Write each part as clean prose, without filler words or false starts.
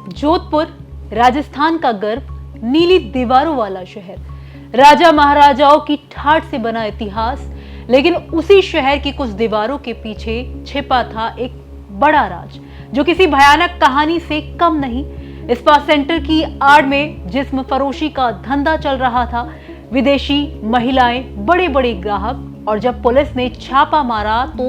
जोधपुर राजस्थान का गर्व, नीली दीवारों वाला शहर, राजा महाराजाओं की ठाठ से बना इतिहास। लेकिन उसी शहर की कुछ दीवारों के पीछे छिपा था एक बड़ा राज, जो किसी भयानक कहानी से कम नहीं। स्पा सेंटर की आड़ में जिस्म फरोशी का धंधा चल रहा था, विदेशी महिलाएं, बड़े बड़े ग्राहक। और जब पुलिस ने छापा मारा तो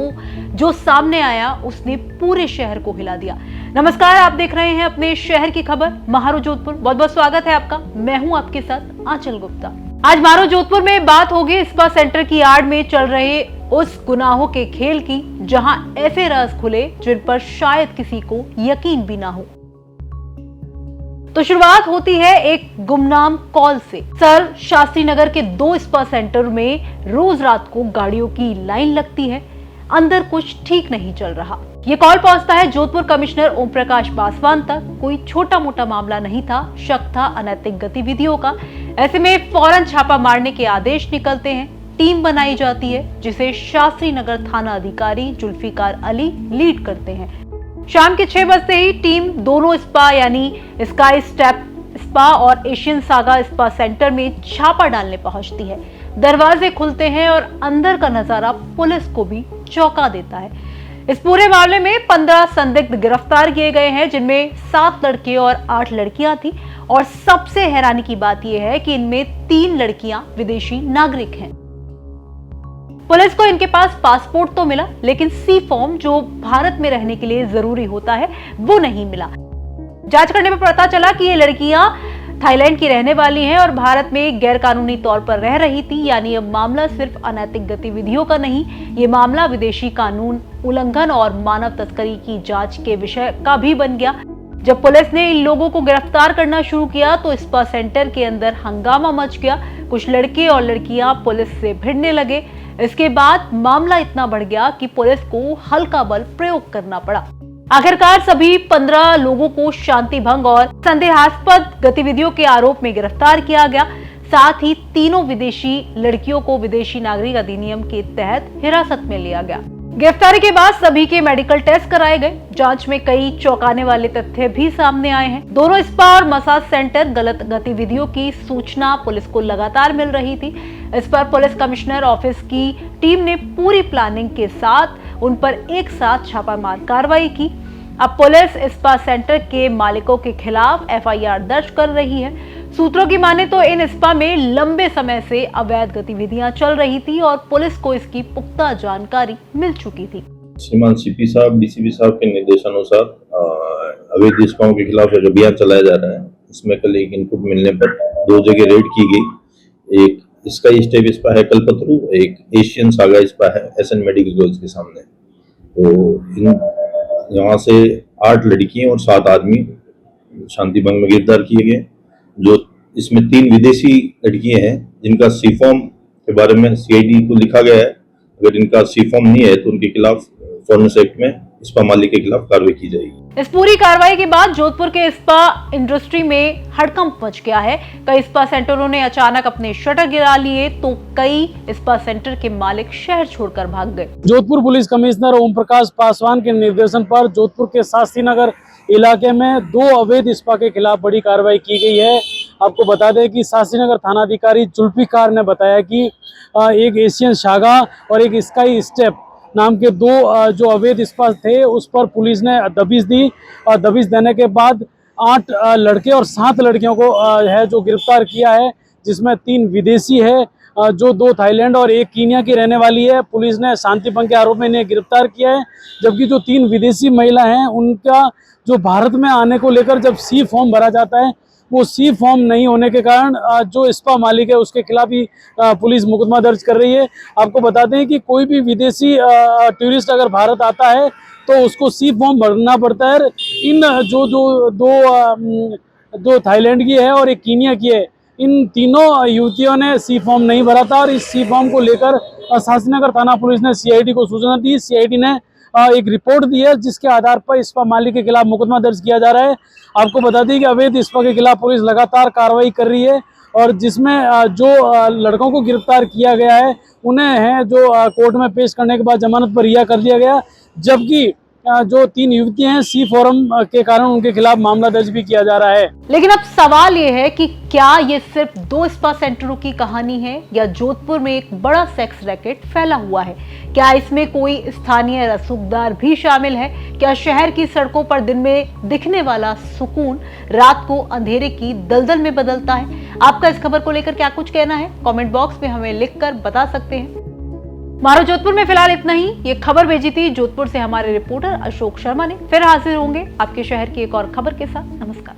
जो सामने आया उसने पूरे शहर को हिला दिया। नमस्कार, आप देख रहे हैं अपने शहर की खबर महारो जोधपुर। बहुत बहुत स्वागत है आपका। मैं हूं आपके साथ आंचल गुप्ता। आज महारो जोधपुर में बात होगी स्पा सेंटर की आड़ में चल रहे उस गुनाहों के खेल की, जहां ऐसे राज खुले जिन पर शायद किसी को यकीन भी ना हो। तो शुरुआत होती है एक गुमनाम कॉल से। सर शास्त्री नगर के 2 स्पा सेंटर में रोज रात को गाड़ियों की लाइन लगती है। अंदर कुछ ठीक नहीं चल रहा। ये कॉल पहुंचता है जोधपुर कमिश्नर ओम प्रकाश पासवान तक। कोई छोटा मोटा मामला नहीं था, शक था अनैतिक गतिविधियों का। ऐसे में फौरन छापा मारने के आदेश निकलते हैं। टीम बनाई जाती है जिसे शास्त्री नगर थाना अधिकारी जुल्फिकार अली लीड करते हैं। शाम के 6 बजते ही टीम दोनों स्पा यानी स्काई स्टेप स्पा और एशियन सागा स्पा सेंटर में छापा डालने पहुंचती है। दरवाजे खुलते हैं और अंदर का नजारा पुलिस को भी चौंका देता है। इस पूरे मामले में 15 संदिग्ध गिरफ्तार किए गए हैं, जिनमें 7 लड़के और 8 लड़कियां थी। और सबसे हैरानी की बात यह है कि इनमें 3 लड़कियां विदेशी नागरिक हैं। पुलिस को इनके पास पासपोर्ट तो मिला, लेकिन सी फॉर्म जो भारत में रहने के लिए जरूरी होता है वो नहीं मिला। जांच करने में पता चला कि ये लड़कियां थाईलैंड की रहने वाली हैं और भारत में गैर कानूनी तौर पर रह रही थी। यानी अब मामला सिर्फ अनैतिक गतिविधियों का नहीं, ये मामला विदेशी कानून उल्लंघन और मानव तस्करी की जांच के विषय का भी बन गया। जब पुलिस ने इन लोगों को गिरफ्तार करना शुरू किया तो स्पा सेंटर के अंदर हंगामा मच गया। कुछ लड़के और लड़कियां पुलिस से भिड़ने लगे। इसके बाद मामला इतना बढ़ गया कि पुलिस को हल्का बल प्रयोग करना पड़ा। आखिरकार सभी 15 लोगों को शांति भंग और संदेहास्पद गतिविधियों के आरोप में गिरफ्तार किया गया। साथ ही तीनों विदेशी लड़कियों को विदेशी नागरिक अधिनियम के तहत हिरासत में लिया गया। गिरफ्तारी के बाद सभी के मेडिकल टेस्ट कराए गए। जांच में कई चौंकाने वाले तथ्य भी सामने आए हैं। दोनों स्पा और मसाज सेंटर गलत गतिविधियों की सूचना पुलिस को लगातार मिल रही थी। इस पर पुलिस कमिश्नर ऑफिस की टीम ने पूरी प्लानिंग के साथ उन पर एक साथ छापामार कार्रवाई की। अब पुलिस स्पा सेंटर के मालिकों के खिलाफ FIR दर्ज कर रही है। सूत्रों की माने तो इन स्पा में लंबे समय से अवैध गतिविधियां चल रही थी और पुलिस को इसकी पुख्ता जानकारी मिल चुकी थी। श्रीमान CP साहब, DCP साहब के निर्देशानुसार अवैध स्पाओं के खिलाफ एक अभियान चलाया जा रहा है। इसमें कल एक इनपुट मिलने पर 2 जगह रेड की गई। एक स्काई स्टेप स्पा है कलपतरू, एक एशियन सागा स्पा है SN मेडिकल कॉलेज के सामने। तो यहाँ से 8 लड़कियां और 7 आदमी शांति भंग में गिरफ्तार किए गए। जो इसमें 3 विदेशी लड़कियां हैं जिनका सी फॉर्म के बारे में CID को लिखा गया है। अगर इनका सी फॉर्म नहीं है तो उनके खिलाफ फॉरेंस एक्ट में स्पा मालिक के खिलाफ कार्रवाई की जाएगी। इस पूरी कार्रवाई के बाद जोधपुर के स्पा इंडस्ट्री में हड़कंप मच गया है। कई स्पा सेंटरों ने अचानक अपने शटर गिरा लिए तो कई स्पा सेंटर के मालिक शहर छोड़कर भाग गए। जोधपुर पुलिस कमिश्नर ओम प्रकाश पासवान के निर्देशन पर जोधपुर के शास्त्री नगर इलाके में 2 अवैध स्पा के खिलाफ बड़ी कार्रवाई की गई है। आपको बता दें कि शास्त्री नगर थाना अधिकारी जुल्फिकार ने बताया कि एक एशियन सागा और एक स्काई स्टेप नाम के 2 जो अवैध स्पा थे उस पर पुलिस ने दबिश दी। और दबिश देने के बाद 8 लड़के और 7 लड़कियों को है जो गिरफ्तार किया है, जिसमें 3 विदेशी है जो 2 थाईलैंड और 1 कीनिया की रहने वाली है। पुलिस ने शांति भंग के आरोप में इन्हें गिरफ्तार किया है। जबकि जो 3 विदेशी महिला हैं उनका जो भारत में आने को लेकर जब सी फॉर्म भरा जाता है वो सी फॉर्म नहीं होने के कारण जो स्पा मालिक है उसके खिलाफ ही पुलिस मुकदमा दर्ज कर रही है। आपको बताते हैं कि कोई भी विदेशी टूरिस्ट अगर भारत आता है तो उसको सी फॉर्म भरना पड़ता है। इन दो थाईलैंड की है और 1 कीनिया की है, इन तीनों युवतियों ने सी फॉर्म नहीं भरा था और इस सी फॉर्म को लेकर शास्त्री नगर थाना पुलिस ने CID को सूचना दी। CID ने एक रिपोर्ट दी है जिसके आधार पर स्पा मालिक के खिलाफ मुकदमा दर्ज किया जा रहा है। आपको बता दें कि अवैध स्पा के खिलाफ पुलिस लगातार कार्रवाई कर रही है और जिसमें जो लड़कों को गिरफ्तार किया गया है उन्हें है जो कोर्ट में पेश करने के बाद जमानत पर रिहा कर दिया गया। जबकि जो 3 युवतियां हैं सी फोरम के कारण उनके खिलाफ मामला दर्ज भी किया जा रहा है। लेकिन अब सवाल ये है कि क्या ये सिर्फ 2 स्पा सेंटरों की कहानी है या जोधपुर में एक बड़ा सेक्स रैकेट फैला हुआ है? क्या इसमें कोई स्थानीय रसूखदार भी शामिल है? क्या शहर की सड़कों पर दिन में दिखने वाला सुकून रात को अंधेरे की दलदल में बदलता है? आपका इस खबर को लेकर क्या कुछ कहना है? कमेंट बॉक्स में हमें लिखकर बता सकते हैं। मारो जोधपुर में फिलहाल इतना ही। ये खबर भेजी थी जोधपुर से हमारे रिपोर्टर अशोक शर्मा ने। फिर हाजिर होंगे आपके शहर की एक और खबर के साथ। नमस्कार।